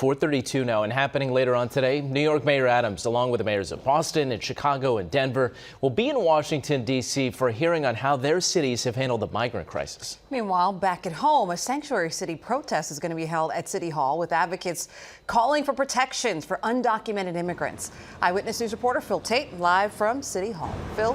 4:32 now, and happening later on today, New York Mayor Adams, along with the mayors of Boston and Chicago and Denver, will be in Washington, D.C. for a hearing on how their cities have handled the migrant crisis. Meanwhile, back at home, a sanctuary city protest is going to be held at City Hall with advocates calling for protections for undocumented immigrants. Eyewitness News reporter Phil Tate live from City Hall. Phil?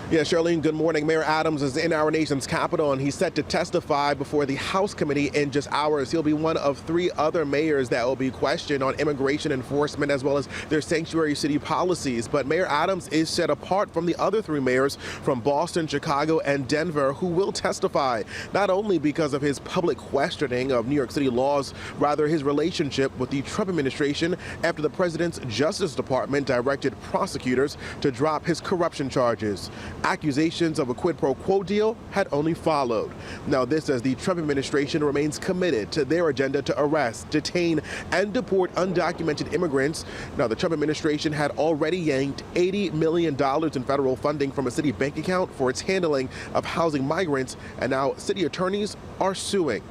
Yeah, Charlene, good morning. Mayor Adams is in our nation's capital, and he's set to testify before the House committee in just hours. He'll be one of 3 other mayors that will be questioned on immigration enforcement as well as their sanctuary city policies. But Mayor Adams is set apart from the other 3 mayors from Boston, Chicago, and Denver who will testify, not only because of his public questioning of New York City laws, rather his relationship with the Trump administration after the president's Justice Department directed prosecutors to drop his corruption charges. Accusations of a quid pro quo deal had only followed. Now this as the Trump administration remains committed to their agenda to arrest, detain, and deport undocumented immigrants. Now the Trump administration had already yanked $80 million in federal funding from a city bank account for its handling of housing migrants, and now city attorneys are suing.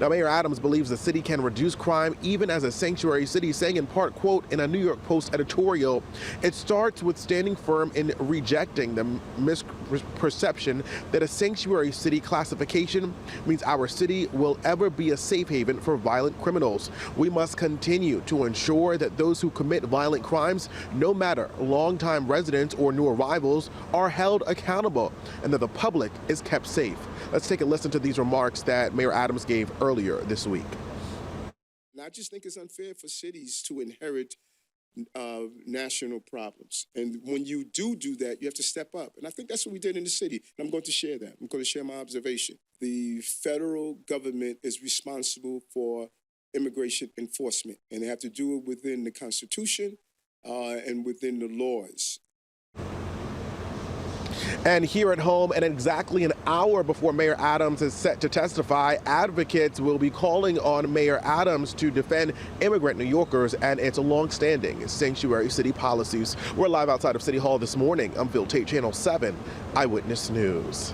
Now, Mayor Adams believes the city can reduce crime even as a sanctuary city, saying in part, quote, in a New York Post editorial, it starts with standing firm in rejecting the misperception that a sanctuary city classification means our city will ever be a safe haven for violent criminals. We must continue to ensure that those who commit violent crimes, no matter longtime residents or new arrivals, are held accountable and that the public is kept safe. Let's take a listen to these remarks that Mayor Adams gave earlier this week. And I just think it's unfair for cities to inherit national problems. And when you do that, you have to step up. And I think that's what we did in the city. And I'm going to share that. I'm going to share my observation. The federal government is responsible for immigration enforcement, and they have to do it within the Constitution and within the laws. And here at home, and exactly an hour before Mayor Adams is set to testify, advocates will be calling on Mayor Adams to defend immigrant New Yorkers and its long-standing sanctuary city policies. We're live outside of City Hall this morning. I'm Phil Tate, Channel 7 Eyewitness News.